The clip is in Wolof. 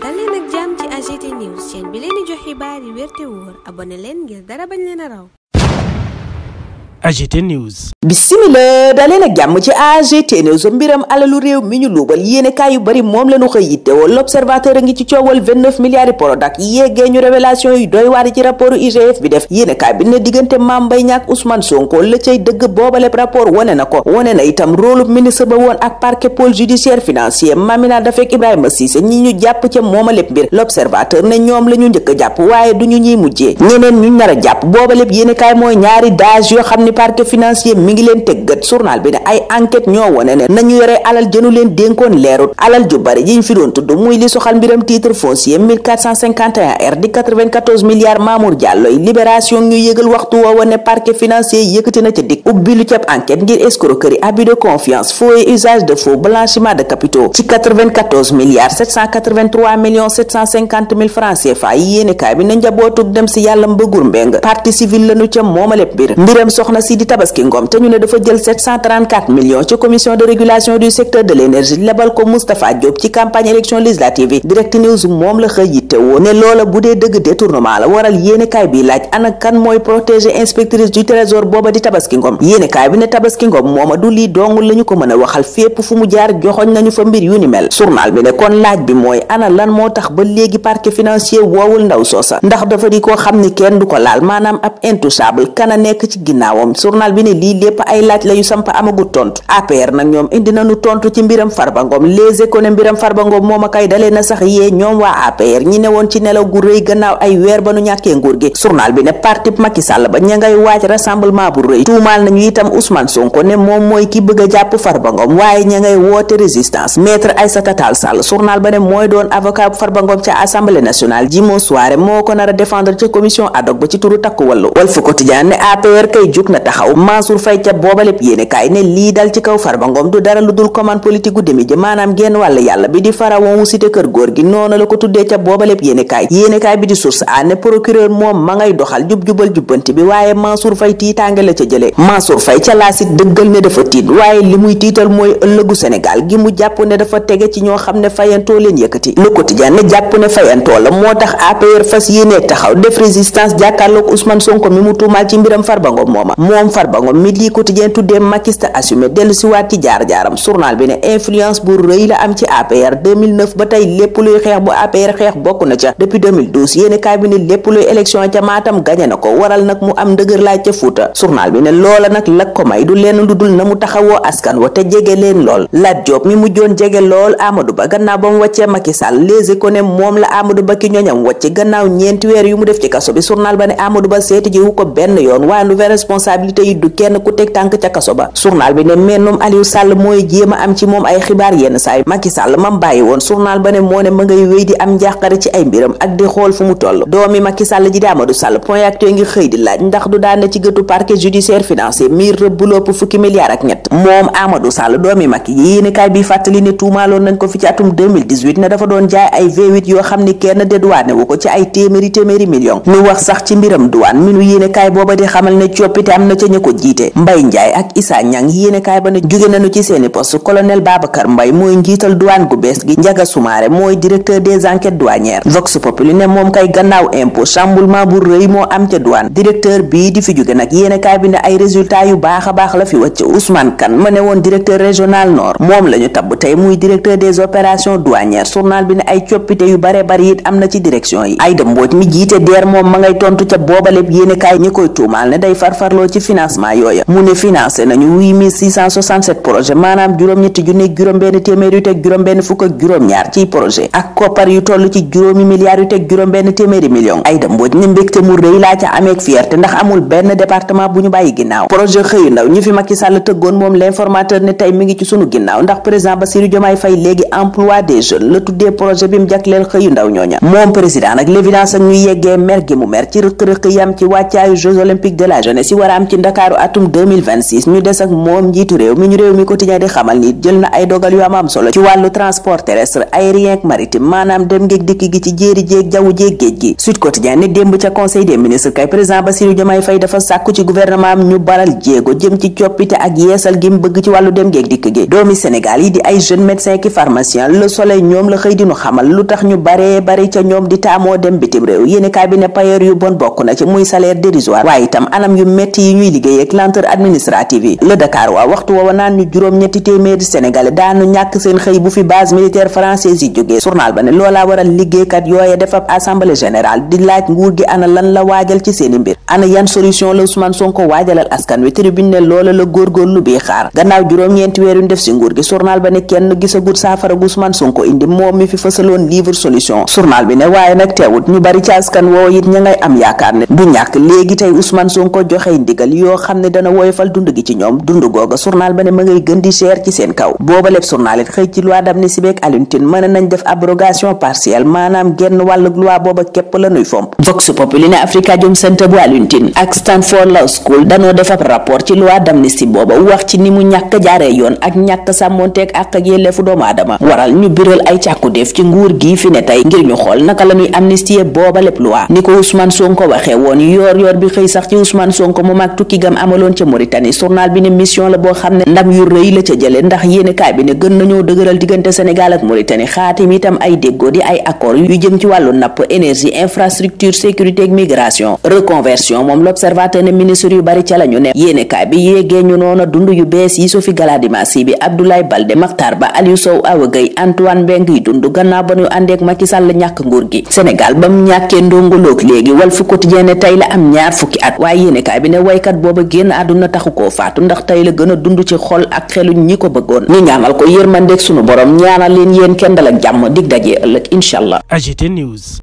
dal leen ak jàmm ci AGT News chaîne bi leen di jox xibaar yi wér te wóor abonné leen ngir dara bañ leen a raw. AGT News. Bismillah daleen ak jàmm ci AGT News. mbiram alalu réew mi ñu luubal yéenekaay yu bari moom lañu xëy yittewoo. L'Observateur a ngi ci coowal 29 milliards yi Prodac yéegee ñu révélation yu doy waar ci rapport IGF bi def. yéenekaay bi ne diggante Mame Mbaye Niang ak Ousmane Sonko la cay dëgg boobaleb rapport wane na ko. wane na itam rôle ministre ba woon ak parquet pôle judiciaire financier Mamina Dafek Ibrahima Cissé ñi ñu jàpp ca mooma lépp mbir. L'Observateur ne ñoom la ñu njëkk a jàpp waaye du ñu ñuy mujjee ñeneen ñu nar a jàpp boobaleb yéenekaay mooy ñaari dage yoo xam ni parquet financier mi ngi leen tëggat. journal bi ne ay enquête ñoo wone ne nañu yore alal jënu leen dénkoon leerut. alal ju bari yiñ fi doon tudd muy li soxal mbiram titre foncier 1451 R di 94 milliards Mamour Diallo yi Libération ñu yëgal waxtu woowa ne parquet financier yëkkati na ca dik ubbi lu cab enquête ngir escroquerie abus de confiance faux et usage de faux blanchiment de capitaux ci 94 milliards 783 millions 750 mille francs CFA yi yéenekaay bi na njabootug dem si yàlla mbëggur mbeng partie civile lañu ca moomaleb mbiram soxna si di Tabaski Ngom te ñu ne dafa jël 734 millions ci commission de régulation du secteur de l'énergie lebal ko Moustapha Diop ci campagne élection législative yi Direct News moom la xëy yitte woo ne loola bu dee dëgg détournement la waral yéenekaay bi laaj ana kan mooy protéger inspectrice du trésor booba di Tabaski Ngom. yéenekaay bi ne Tabaski Ngom mooma du lii dong lañu ko mën a waxal fépp fu mu jaar joxoñ nañu fa mbir yu ni mel. journal bi ne kon laaj bi mooy ana lan moo tax ba léegi parquet financier woowul ndaw soosa ndax dafa di koo xam ni kenn du ko laal maanaam ab intouchable kana nekk ci ginnaawam. journal bi ne lii lépp ay laaj la yu samp amagut tontu. APR nag ñoom indi nañu tontu ci mbiram Farba Ngom. Les Échos ne mbiram Farba Ngom mooma kay dalee na sax yee ñoom waa APR ñi ne woon ci nelaw gu rëy gannaaw ay weer ba nu ñàkkee nguur gi. journal bi ne parti Macky Sall ba ña ngay waaj rassemblement bu rëy tuumaal nañu itam Ousmane Sonko ne moom mooy ki bëgg a jàpp Farba Ngom waaye ña ngay woote résistance. maître Aïssata Tall Sall journal ba ne mooy doon avocat bu Farba Ngom ca assemblée nationale Jimo Soare moo ko nar a défendre ca commission ad hoc ba ci turu takku wàllu. Walf Quotidien ne APR kay jug na taxaw Mansour Faye ca boobaleb yéenekaay ne lii dal ci kaw Farba Ngom du dara lu dul commande politique gu demi ji maanaam genn wàll yàlla bi di pharaon wu cité kër góor gi noonu la ko tuddee ca boobaleb yéenekaay bi di source a ne procureur moom ma ngay doxal jub-jubal jubbanti bi waaye Mansour Faye tiitaange la ca jëlee. Mansour Faye ca laasit dëggal ne dafa tiit waaye li muy tiital mooy ëllëgu Sénégal gi mu jàpp ne dafa tege ci ñoo xam ne fayantoo leen yëkkati. Le Quotidien ne jàpp ne fayantoo la moo tax APR fas yéenee taxaw def résistance jàkkaarloog Ousmane Sonko mi mu tuumaal ci mbiram Farba Ngom moom Farba Ngom mi lii Quotidien tuddee makista assumé dellu si waat ci jaar-jaaram. journal bi ne influence bu rëy la am ci APR 2009 ba tey lépp luy xeex bu APR xeex bokk na ca depuis 2012 yéenekaay bi ne lépp luy élection ca Matam gañe na ko waral nag mu am ndëgër laaj ca Fuuta. journal bi ne loola nag la ko may du leen lu dul na mu taxawoo askan wa te jege leen lool. Lat Diop mi mujjoon jege lool Amadou Ba gannaaw ba mu wàccee Macky Sall Les Échos ne moom la Amadou Ba ki ñoñam wàcc gannaaw ñeenti weer yu mu def ci kaso bi. journal ba ne Amadou Ba seeti jiwu ko benn yoon waaye nouvelle responsabilité yi du kenn ku teg tànk ca kaso ba. journal bi ne mennum Aliou Sall mooy jéem a am ci moom ay xibaar yenn saay Macky Sall mam bàyyi woon. journal ba ne moo ne ma ngay wéy di am njàqare ci ay mbiram ak di xool fu mu toll. doomi Macky Sall ji di Amadou Sall point actu ngi xëy di laaj ndax du daan na ci gëtu parquet judiciaire financier mi rëbb lopp fukki milliards ak ñett moom Amadou Sall doomi Macky yi yéenekaay bi fàttali ne tuumaaloon nañ ko fi ci atum 2018 ne dafa doon jaay ay V8 yoo xam ni kenn dédouané wu ko ci ay téeméeri millions ñu wax sax ci mbiram douane mi nu yéenekaay booba di xamal ne coppite am na ca ñu ko jiite. Mbaye Ndiaye ak Issa Niang yéenekaay ba ne jóge nañu ci seeni poste colonel Babacar Mbaye mooy njiital douane gu bees gi Ndiaga Soumaré mooy directeur des enquêtes douanières. Vox Populi ne moom kay gannaaw impôt chamboulement bu rëy moo am ca douane directeur bii di fi jóge nag yéenekaay bi ne ay résultats yu baax a baax la fi wàcc. Ousmane Kane ma ne woon directeur régional nord moom la ñu tabb tey muy directeur des opérations douanières. journal bi ne ay coppite yu bare bari it am na ci direction yi. Aïda Mbodj mi jiite DER moom ma ngay tontu ca boobaleb yéenekaay ñi koy tuumaal ne day farfarloo ci financement yooya mu ne financé nañu 8667 projet maanaam juróom-ñetti junni juróom-benn téeméer yu teg juróom-benn fukk ak juróom-ñaar ciy projet ak koppar yu toll ci juróomi milliards yu teg juróom-benn téeméeri millions. Aïda Mbodj ne mbégte mu rëy laa ca ameek fierté ndax amul benn département bu ñu bàyyi ginnaaw. projet xëyu ndaw ñi fi Macky Sall tëggoon moom l'informateur ne tey mi ngi ci sunu ginnaaw ndax président Bassirou Diomaye Faye léegi emploi des jeunes la tuddee projet bi mu jagleel xëyu ndaw ñooña. moom président nag l'évidence ak ñu yeggee mer gi mu mer ci rëq-rëq yam ci wàccaayu Jeux olympiques de la jeunesse yi war a am am ci Ndakaaru atum 2026 ñu des ak moom njiitu réew mi quotidien di xamal ni jël na ay dogal yu am solo ci wàllu transport terrestre aérien ak maritime maanaam dem ngeeg dikk gi ci jéeri jéeg jaww jéeg géej gi. Sud Quotidien ne démb ca conseil des ministres kay président Bassirou Diomaye Faye dafa sàkku ci gouvernement am ñu baral jéego jëm ci coppite ak yeesal gi mu bëgg ci wàllu dem ngeeg dikk gi. doomi Sénégal yi di ay jeunes médecins ki pharmaciens Le Soleil ñoom la xëy di nu xamal lu tax ñu baree bari ca ñoom di taamoo dem bitim réew yéene kaay bi ne payoor yu bon bokk na ci muy salaire dérisoire waaye itam anam yu metti yi ñuy liggéey ak lenteur administrative yi. Le Dakar waa waxtu woowa naan ñu juróom-ñetti téeméeri Sénégalais daanu ñàkk seen xëy bu fi base militaire française yi jógee. journal ba ne loolaa waral liggéeykat yooye def ab assemblée générale di laaj nguur gi ana lan la waajal ci seeni mbir ana yan solution la Ousmane Sonko waajalal askan wi. tribune ne loola la góorgóorlu bi xaar gannaaw juróom-ñeenti weer yu def si nguur gi. journal ba ne kenn gisagut saafara gu Ousmane Sonko indi moom mi fi fësaloon livre solution. journal bi ne waaye nag teewut ñu bari ci askan woow it ña ngay am yaakaar ne du ñàkk léegi tey Ousmane Sonko joxey ndigal yoo xam ne dana woyofal dund gi ci ñoom dund googa. journal ba ne ma ngay gën di cher ci seen kaw. booba lépp journal it xëy ci loi d'amnistie beeg Alioune Tine mën nañ def abrogation partielle maanaam genn wàllug loi booba képp la nuy fomp. Vox Populi ne Afrikajom Center bu Alioune Tine ak Stanford Law School danoo def ab rapport ci loi d'amnistie booba wax ci ni mu ñàkk jaaree yoon ak ñàkk sàmmonteeg ak yelleefu doomu aadama waral ñu biral ay càkkutéef ci nguur gi fi ne tey ngir ñu xool naka la ñuy amnistier booba lépp loi ni ko Ousmane Sonko waxee woon yoor bi xëy sax ci Ousmane Sonko mu mag tukki gam amaloon ca Mauritanie. journal bi ne mission la boo xam ne ndam yu rëy la ca jële ndax yéene kaay bi ne gën nañoo dëgëral diggante Sénégal ak Mauritanie xaatim itam ay déggoo di ay accord yu jëm ci wàllu napp énergie infrastructure sécurité ak migration reconversion moom l'observateur ne ministre yu bari ca la ñu ne yéene kaay bi yéegee ñu noona dund yu bees yi Sophie Gladima Sy bi Abdoulaye Baldé Makhtar Ba Aliou Sow Awa Gueye Antoine Mbengue yi dund gannaaw ba ñu àndeek Macky Sall ñàkk nguur gi. Sénégal ba mu ñàkkee ndongoloog léegi Walf Quotidien ne tey la am ñaar fukki at waaye yéene kaay bi ne waykat booba génn àdduna taxu koo faatu ndax tey la gën a dund ci xol ak xelu ñi ko bëggoon. ñu ñaanal ko yërmandeeg sunu borom ñaanal leen yéen kenn dal ak jàmm dig daje ëllëg incha allah. AGT News.